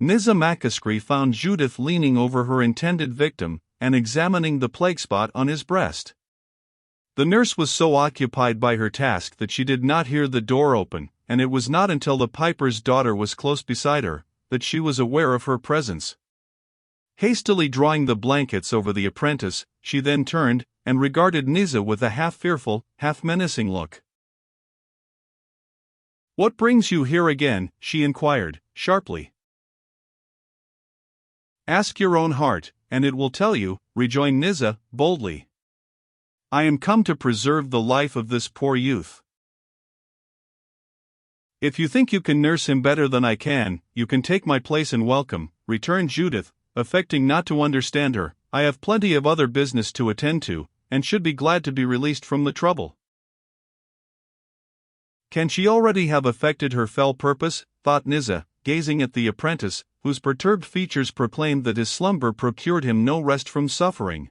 Nizza Makaskree found Judith leaning over her intended victim and examining the plague spot on his breast. The nurse was so occupied by her task that she did not hear the door open, and it was not until the piper's daughter was close beside her that she was aware of her presence. Hastily drawing the blankets over the apprentice, she then turned and regarded Nizza with a half-fearful, half-menacing look. "What brings you here again?" she inquired, sharply. "Ask your own heart, and it will tell you," rejoined Nizza, boldly. "I am come to preserve the life of this poor youth." "If you think you can nurse him better than I can, you can take my place and welcome," returned Judith, affecting not to understand her. "I have plenty of other business to attend to, and should be glad to be released from the trouble." "Can she already have effected her fell purpose?" thought Nizza, gazing at the apprentice, whose perturbed features proclaimed that his slumber procured him no rest from suffering.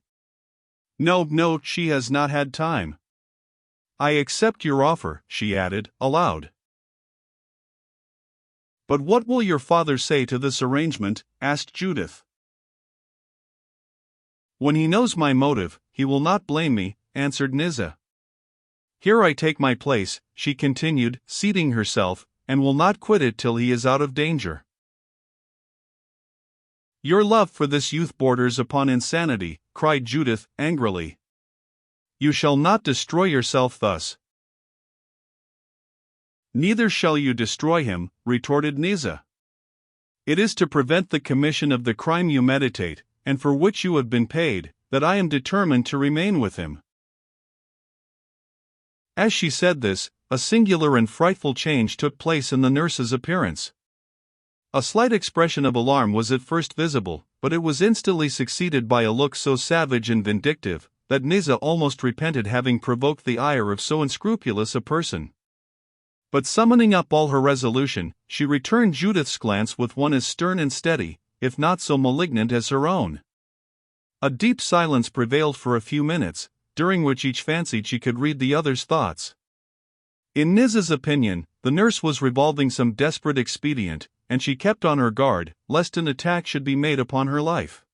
No, she has not had time." "I accept your offer," she added, aloud. "But what will your father say to this arrangement?" asked Judith. "When he knows my motive, he will not blame me," answered Nizza. "Here I take my place," she continued, seating herself, "and will not quit it till he is out of danger." "Your love for this youth borders upon insanity," cried Judith, angrily. "You shall not destroy yourself thus." "Neither shall you destroy him," retorted Nizza. "It is to prevent the commission of the crime you meditate, and for which you have been paid, that I am determined to remain with him." As she said this, a singular and frightful change took place in the nurse's appearance. A slight expression of alarm was at first visible, but it was instantly succeeded by a look so savage and vindictive, that Nizza almost repented having provoked the ire of so unscrupulous a person. But summoning up all her resolution, she returned Judith's glance with one as stern and steady, if not so malignant as her own. A deep silence prevailed for a few minutes, during which each fancied she could read the other's thoughts. In Nizza's opinion, the nurse was revolving some desperate expedient, and she kept on her guard, lest an attack should be made upon her life.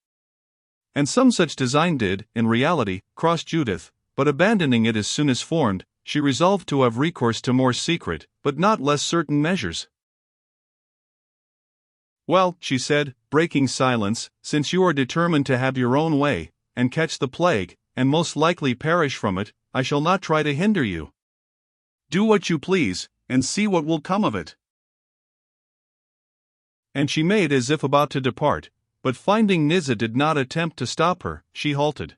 And some such design did, in reality, cross Judith, but abandoning it as soon as formed, she resolved to have recourse to more secret, but not less certain measures. "Well," she said, breaking silence, "since you are determined to have your own way, and catch the plague, and most likely perish from it, I shall not try to hinder you. Do what you please, and see what will come of it." And she made as if about to depart, but finding Nizza did not attempt to stop her, she halted.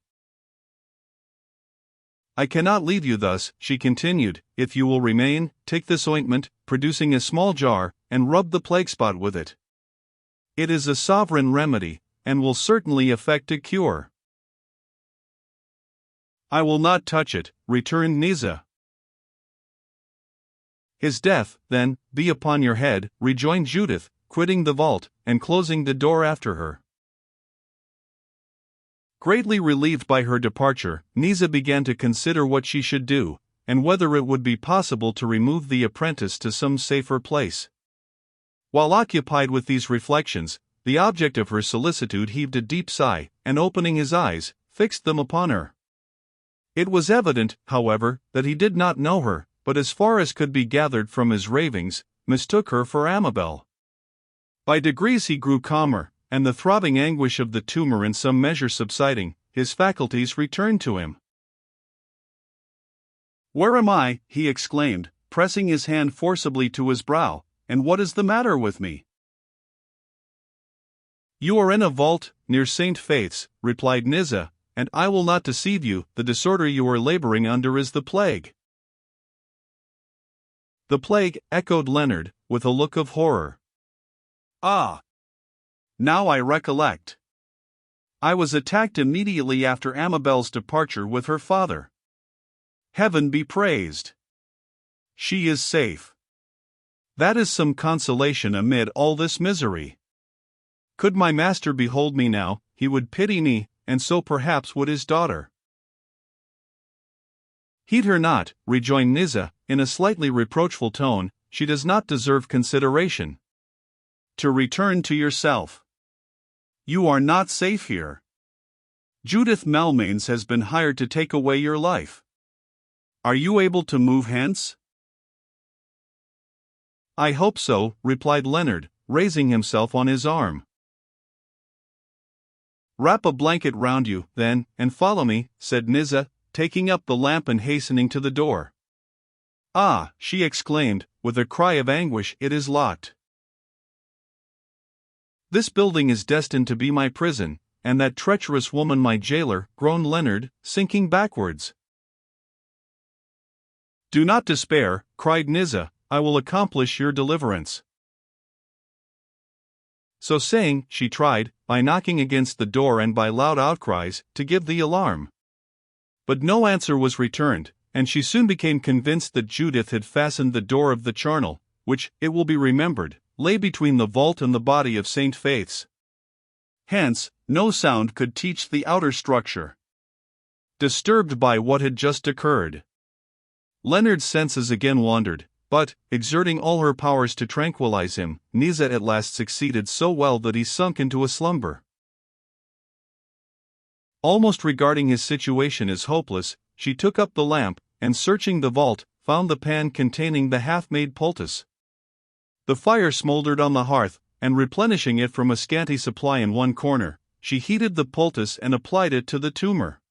"I cannot leave you thus," she continued. "If you will remain, take this ointment," producing a small jar, "and rub the plague spot with it. It is a sovereign remedy, and will certainly effect a cure." "I will not touch it," returned Nizza. "His death, then, be upon your head," rejoined Judith, quitting the vault, and closing the door after her. Greatly relieved by her departure, Nizza began to consider what she should do, and whether it would be possible to remove the apprentice to some safer place. While occupied with these reflections, the object of her solicitude heaved a deep sigh, and opening his eyes, fixed them upon her. It was evident, however, that he did not know her, but as far as could be gathered from his ravings, mistook her for Amabel. By degrees he grew calmer, and the throbbing anguish of the tumor in some measure subsiding, his faculties returned to him. "Where am I?" he exclaimed, pressing his hand forcibly to his brow, "and what is the matter with me?" "You are in a vault, near St. Faith's," replied Nizza, "and I will not deceive you, the disorder you are laboring under is the plague." "The plague," echoed Leonard, with a look of horror. "Ah! Now I recollect. I was attacked immediately after Amabel's departure with her father. Heaven be praised! She is safe. That is some consolation amid all this misery. Could my master behold me now, he would pity me, and so perhaps would his daughter." "Heed her not," rejoined Nizza, in a slightly reproachful tone, "she does not deserve consideration. to return to yourself. You are not safe here. Judith Malmains has been hired to take away your life. Are you able to move hence? I hope so, replied Leonard, raising himself on his arm. Wrap a blanket round you, then, and follow me, said Niza, taking up the lamp and hastening to the door. Ah, she exclaimed, with a cry of anguish, it is locked. This building is destined to be my prison, and that treacherous woman my jailer, groaned Leonard, sinking backwards. Do not despair, cried Niza, I will accomplish your deliverance. So saying, she tried, by knocking against the door and by loud outcries, to give the alarm. But no answer was returned, and she soon became convinced that Judith had fastened the door of the charnel, which, it will be remembered, lay between the vault and the body of St. Faith's. Hence, no sound could teach the outer structure. Disturbed by what had just occurred, Leonard's senses again wandered, but, exerting all her powers to tranquilize him, Niza at last succeeded so well that he sunk into a slumber. Almost regarding his situation as hopeless, she took up the lamp, and searching the vault, found the pan containing the half-made poultice. The fire smoldered on the hearth, and replenishing it from a scanty supply in one corner, she heated the poultice and applied it to the tumor.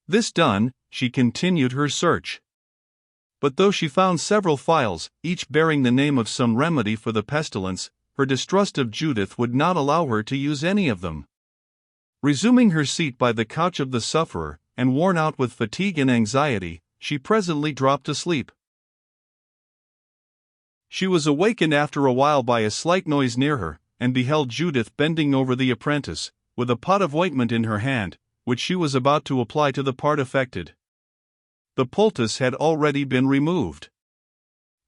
This done, she continued her search. But though she found several phials, each bearing the name of some remedy for the pestilence, her distrust of Judith would not allow her to use any of them. Resuming her seat by the couch of the sufferer, and worn out with fatigue and anxiety, she presently dropped asleep. She was awakened after a while by a slight noise near her, and beheld Judith bending over the apprentice, with a pot of ointment in her hand, which she was about to apply to the part affected. The poultice had already been removed.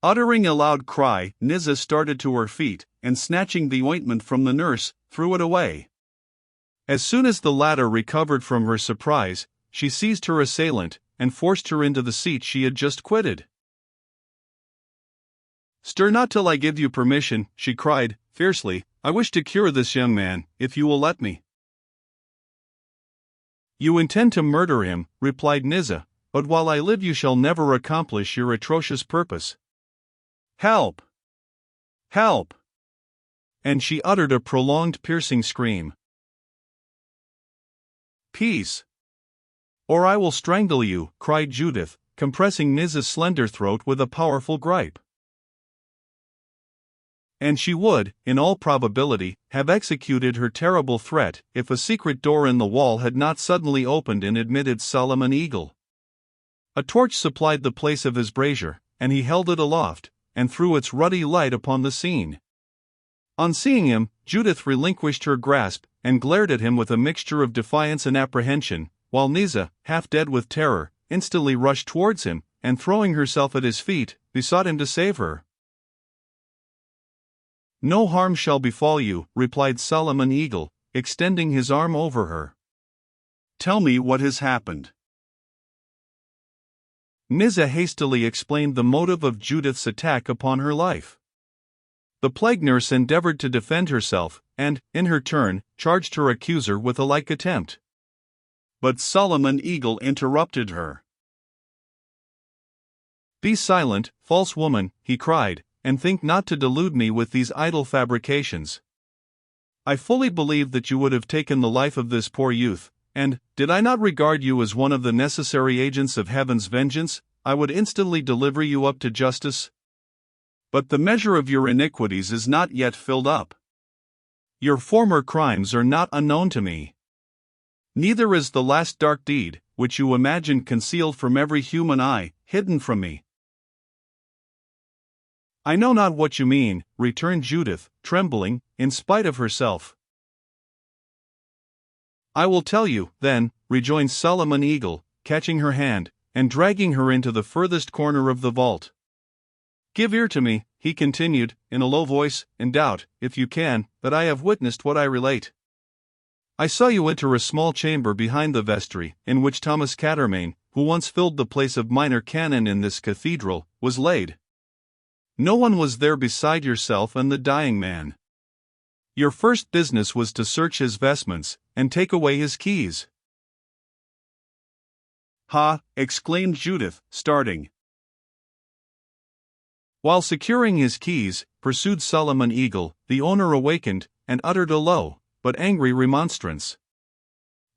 Uttering a loud cry, Niza started to her feet, and snatching the ointment from the nurse, threw it away. As soon as the latter recovered from her surprise, she seized her assailant, and forced her into the seat she had just quitted. Stir not till I give you permission, she cried, fiercely, I wish to cure this young man, if you will let me. You intend to murder him, replied Niza, but while I live you shall never accomplish your atrocious purpose. Help! Help! And she uttered a prolonged piercing scream. Peace! Or I will strangle you, cried Judith, compressing Niza's slender throat with a powerful gripe. And she would, in all probability, have executed her terrible threat if a secret door in the wall had not suddenly opened and admitted Solomon Eagle. A torch supplied the place of his brazier, and he held it aloft, and threw its ruddy light upon the scene. On seeing him, Judith relinquished her grasp, and glared at him with a mixture of defiance and apprehension, while Niza, half dead with terror, instantly rushed towards him, and throwing herself at his feet, besought him to save her. No harm shall befall you, replied Solomon Eagle, extending his arm over her. Tell me what has happened. Niza hastily explained the motive of Judith's attack upon her life. The plague nurse endeavored to defend herself, and, in her turn, charged her accuser with a like attempt. But Solomon Eagle interrupted her. Be silent, false woman, he cried, and think not to delude me with these idle fabrications. I fully believe that you would have taken the life of this poor youth, and, did I not regard you as one of the necessary agents of heaven's vengeance, I would instantly deliver you up to justice. But the measure of your iniquities is not yet filled up. Your former crimes are not unknown to me. Neither is the last dark deed, which you imagined concealed from every human eye, hidden from me. I know not what you mean, returned Judith, trembling, in spite of herself. I will tell you, then, rejoined Solomon Eagle, catching her hand, and dragging her into the furthest corner of the vault. Give ear to me, he continued, in a low voice, and doubt, if you can, that I have witnessed what I relate. I saw you enter a small chamber behind the vestry, in which Thomas Quatermain, who once filled the place of minor canon in this cathedral, was laid. No one was there beside yourself and the dying man. Your first business was to search his vestments, and take away his keys. Ha! Exclaimed Judith, starting. While securing his keys, pursued Solomon Eagle, the owner awakened, and uttered a low, but angry remonstrance.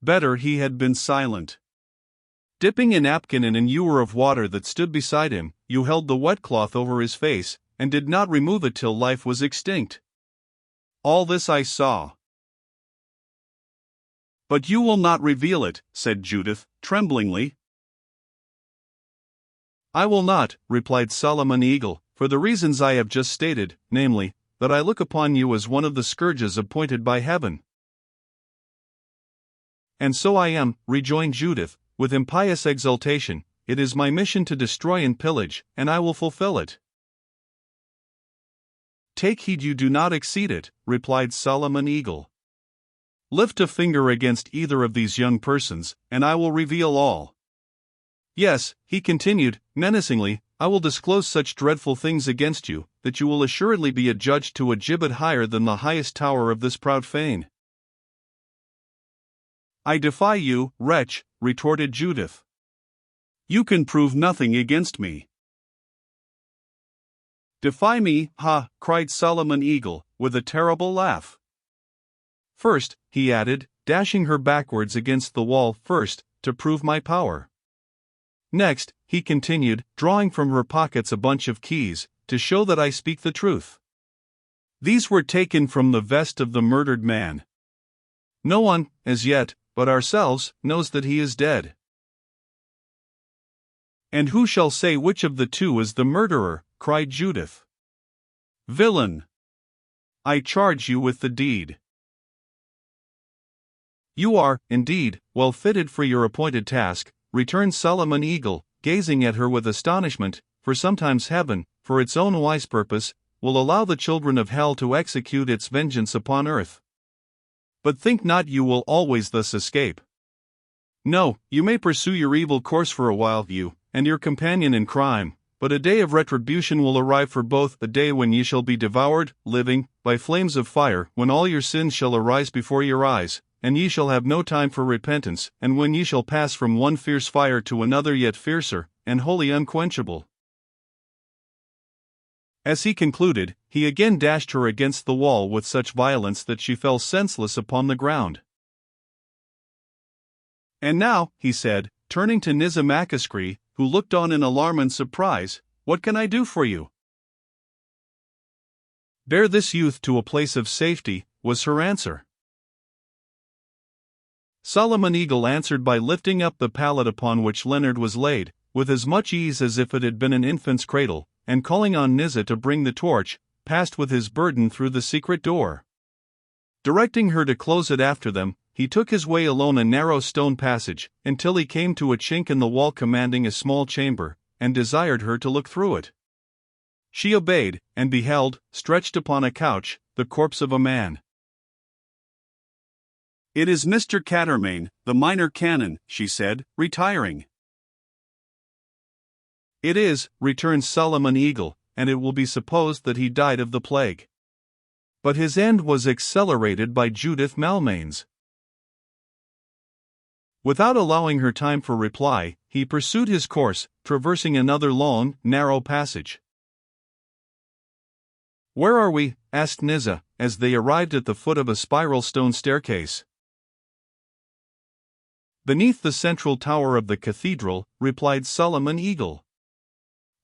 Better he had been silent. Dipping a napkin in an ewer of water that stood beside him, you held the wet cloth over his face, and did not remove it till life was extinct. All this I saw. But you will not reveal it, said Judith, tremblingly. I will not, replied Solomon Eagle, for the reasons I have just stated, namely, that I look upon you as one of the scourges appointed by heaven. And so I am, rejoined Judith, with impious exultation. It is my mission to destroy and pillage, and I will fulfill it. Take heed you do not exceed it, replied Solomon Eagle. Lift a finger against either of these young persons, and I will reveal all. Yes, he continued, menacingly, I will disclose such dreadful things against you, that you will assuredly be adjudged to a gibbet higher than the highest tower of this proud fane. I defy you, wretch, retorted Judith. You can prove nothing against me. Defy me, ha, cried Solomon Eagle, with a terrible laugh. First, he added, dashing her backwards against the wall, first, to prove my power. Next, he continued, drawing from her pockets a bunch of keys, to show that I speak the truth. These were taken from the vest of the murdered man. No one, as yet, but ourselves, knows that he is dead. And who shall say which of the two is the murderer? Cried Judith. Villain! I charge you with the deed. You are, indeed, well fitted for your appointed task, returned Solomon Eagle, gazing at her with astonishment, for sometimes heaven, for its own wise purpose, will allow the children of hell to execute its vengeance upon earth. But think not you will always thus escape. No, you may pursue your evil course for a while, you, and your companion in crime, but a day of retribution will arrive for both, a day when ye shall be devoured, living, by flames of fire, when all your sins shall arise before your eyes, and ye shall have no time for repentance, and when ye shall pass from one fierce fire to another yet fiercer, and wholly unquenchable. As he concluded, he again dashed her against the wall with such violence that she fell senseless upon the ground. And now, he said, turning to Nizamagascree, who looked on in alarm and surprise, what can I do for you? Bear this youth to a place of safety, was her answer. Solomon Eagle answered by lifting up the pallet upon which Leonard was laid, with as much ease as if it had been an infant's cradle, and calling on Niza to bring the torch, passed with his burden through the secret door. Directing her to close it after them, he took his way along a narrow stone passage, until he came to a chink in the wall commanding a small chamber, and desired her to look through it. She obeyed, and beheld, stretched upon a couch, the corpse of a man. It is Mr. Quatermain, the minor canon, she said, retiring. It is, returned Solomon Eagle, and it will be supposed that he died of the plague. But his end was accelerated by Judith Malmains. Without allowing her time for reply, he pursued his course, traversing another long, narrow passage. Where are we? Asked Niza, as they arrived at the foot of a spiral stone staircase. Beneath the central tower of the cathedral, replied Solomon Eagle.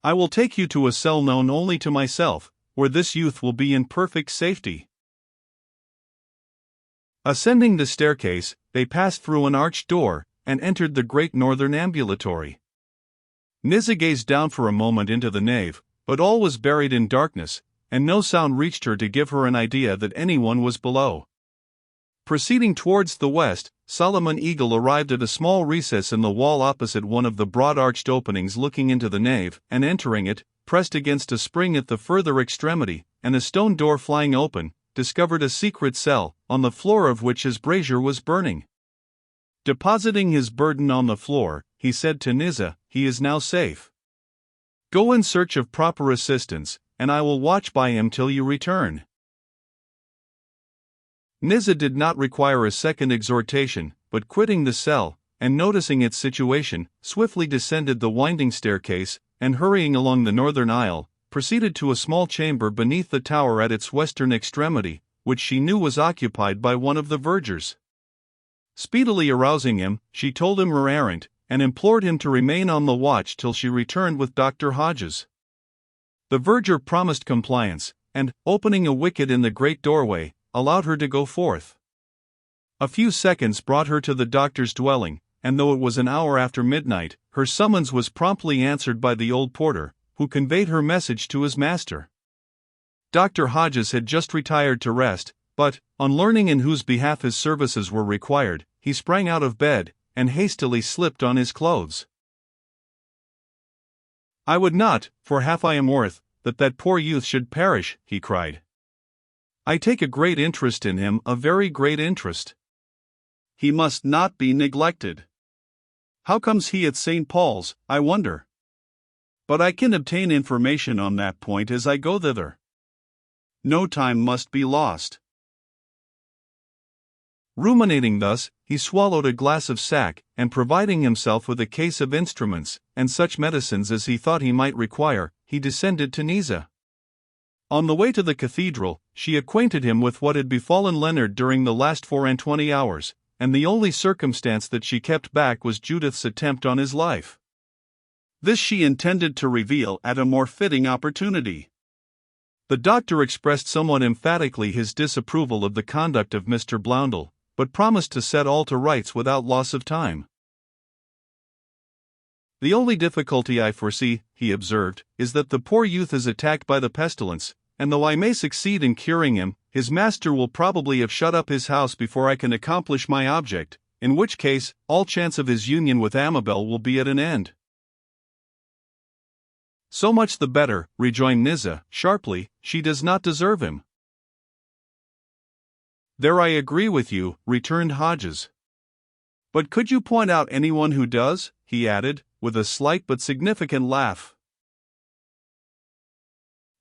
I will take you to a cell known only to myself, where this youth will be in perfect safety. Ascending the staircase, they passed through an arched door, and entered the great northern ambulatory. Niza gazed down for a moment into the nave, but all was buried in darkness, and no sound reached her to give her an idea that anyone was below. Proceeding towards the west, Solomon Eagle arrived at a small recess in the wall opposite one of the broad arched openings looking into the nave, and entering it, pressed against a spring at the further extremity, and a stone door flying open, discovered a secret cell, on the floor of which his brazier was burning. Depositing his burden on the floor, he said to Niza, he is now safe. Go in search of proper assistance, and I will watch by him till you return. Niza did not require a second exhortation, but quitting the cell, and noticing its situation, swiftly descended the winding staircase, and hurrying along the northern aisle, proceeded to a small chamber beneath the tower at its western extremity, which she knew was occupied by one of the vergers. Speedily arousing him, she told him her errand, and implored him to remain on the watch till she returned with Dr. Hodges. The verger promised compliance, and, opening a wicket in the great doorway, allowed her to go forth. A few seconds brought her to the doctor's dwelling, and though it was an hour after midnight, her summons was promptly answered by the old porter, who conveyed her message to his master. Dr. Hodges had just retired to rest, but, on learning in whose behalf his services were required, he sprang out of bed, and hastily slipped on his clothes. "I would not, for half I am worth, that poor youth should perish," he cried. "I take a great interest in him, a very great interest. He must not be neglected. How comes he at St. Paul's, I wonder? But I can obtain information on that point as I go thither. No time must be lost." Ruminating thus, he swallowed a glass of sack, and providing himself with a case of instruments, and such medicines as he thought he might require, he descended to Niza. On the way to the cathedral, she acquainted him with what had befallen Leonard during the last 24 hours, and the only circumstance that she kept back was Judith's attempt on his life. This she intended to reveal at a more fitting opportunity. The doctor expressed somewhat emphatically his disapproval of the conduct of Mr. Blondel, but promised to set all to rights without loss of time. "The only difficulty I foresee," he observed, "is that the poor youth is attacked by the pestilence, and though I may succeed in curing him, his master will probably have shut up his house before I can accomplish my object, in which case, all chance of his union with Amabel will be at an end." "So much the better," rejoined Niza, sharply, "she does not deserve him." "There I agree with you," returned Hodges. "But could you point out anyone who does?" he added, with a slight but significant laugh.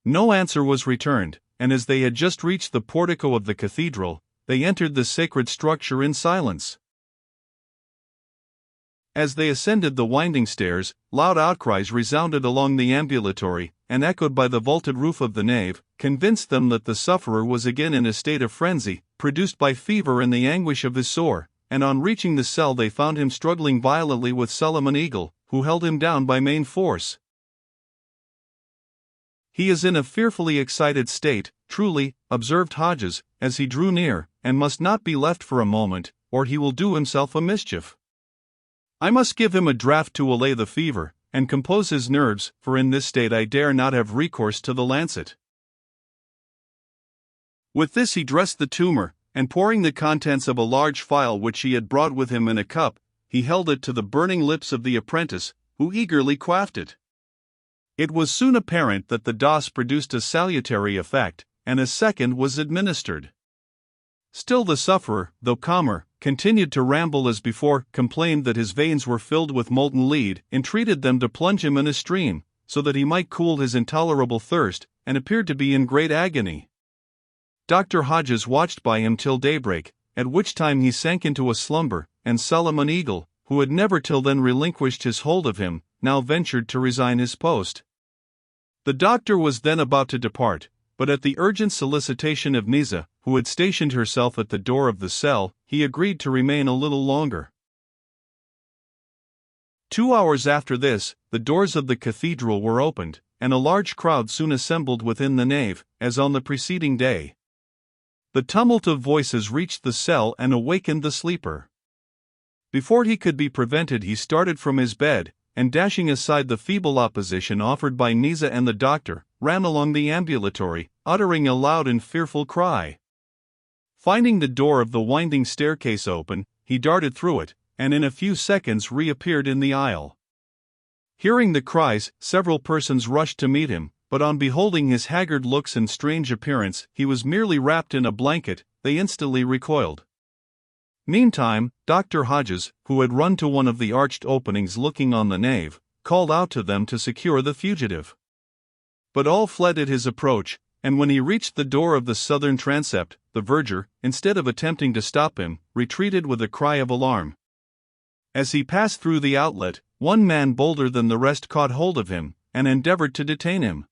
No answer was returned, and as they had just reached the portico of the cathedral, they entered the sacred structure in silence. As they ascended the winding stairs, loud outcries resounded along the ambulatory, and echoed by the vaulted roof of the nave, convinced them that the sufferer was again in a state of frenzy, produced by fever and the anguish of his sore, and on reaching the cell they found him struggling violently with Solomon Eagle, who held him down by main force. "He is in a fearfully excited state, truly," observed Hodges, as he drew near, "and must not be left for a moment, or he will do himself a mischief. I must give him a draught to allay the fever, and compose his nerves, for in this state I dare not have recourse to the lancet." With this he dressed the tumor, and pouring the contents of a large phial which he had brought with him in a cup, he held it to the burning lips of the apprentice, who eagerly quaffed it. It was soon apparent that the dose produced a salutary effect, and a second was administered. Still the sufferer, though calmer, continued to ramble as before, complained that his veins were filled with molten lead, entreated them to plunge him in a stream, so that he might cool his intolerable thirst, and appeared to be in great agony. Dr. Hodges watched by him till daybreak, at which time he sank into a slumber, and Solomon Eagle, who had never till then relinquished his hold of him, now ventured to resign his post. The doctor was then about to depart, but at the urgent solicitation of Niza, who had stationed herself at the door of the cell, he agreed to remain a little longer. 2 hours after this, the doors of the cathedral were opened, and a large crowd soon assembled within the nave, as on the preceding day. The tumult of voices reached the cell and awakened the sleeper. Before he could be prevented, he started from his bed, and dashing aside the feeble opposition offered by Niza and the doctor, ran along the ambulatory, uttering a loud and fearful cry. Finding the door of the winding staircase open, he darted through it, and in a few seconds reappeared in the aisle. Hearing the cries, several persons rushed to meet him, but on beholding his haggard looks and strange appearance, he was merely wrapped in a blanket, they instantly recoiled. Meantime, Dr. Hodges, who had run to one of the arched openings looking on the nave, called out to them to secure the fugitive. But all fled at his approach, and when he reached the door of the southern transept, the verger, instead of attempting to stop him, retreated with a cry of alarm. As he passed through the outlet, one man bolder than the rest caught hold of him, and endeavored to detain him.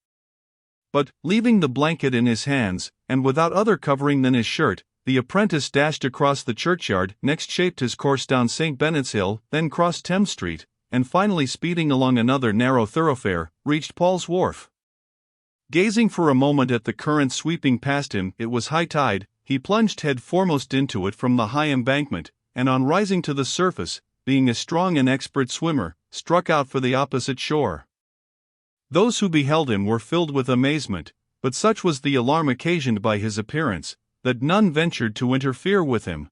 But, leaving the blanket in his hands, and without other covering than his shirt, the apprentice dashed across the churchyard, next shaped his course down St. Benet's Hill, then crossed Thames Street, and finally speeding along another narrow thoroughfare, reached Paul's Wharf. Gazing for a moment at the current sweeping past him, it was high tide, he plunged head foremost into it from the high embankment, and on rising to the surface, being a strong and expert swimmer, struck out for the opposite shore. Those who beheld him were filled with amazement, but such was the alarm occasioned by his appearance, that none ventured to interfere with him.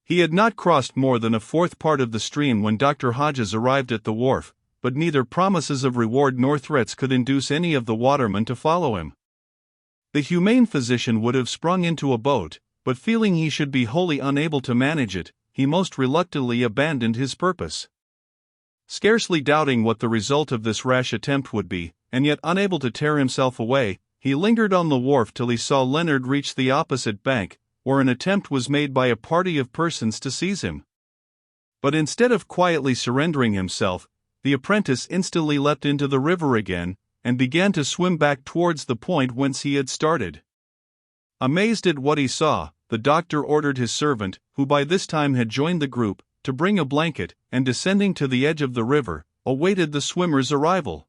He had not crossed more than a fourth part of the stream when Dr. Hodges arrived at the wharf, but neither promises of reward nor threats could induce any of the watermen to follow him. The humane physician would have sprung into a boat, but feeling he should be wholly unable to manage it, he most reluctantly abandoned his purpose. Scarcely doubting what the result of this rash attempt would be, and yet unable to tear himself away, he lingered on the wharf till he saw Leonard reach the opposite bank, where an attempt was made by a party of persons to seize him. But instead of quietly surrendering himself, the apprentice instantly leapt into the river again, and began to swim back towards the point whence he had started. Amazed at what he saw, the doctor ordered his servant, who by this time had joined the group, to bring a blanket, and descending to the edge of the river, awaited the swimmer's arrival.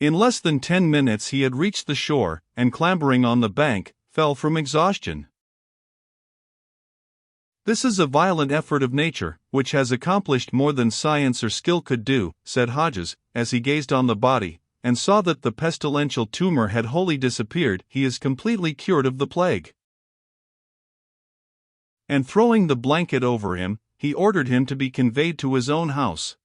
In less than 10 minutes he had reached the shore, and clambering on the bank, fell from exhaustion. "This is a violent effort of nature, which has accomplished more than science or skill could do," said Hodges, as he gazed on the body, and saw that the pestilential tumor had wholly disappeared. "He is completely cured of the plague." And throwing the blanket over him, he ordered him to be conveyed to his own house.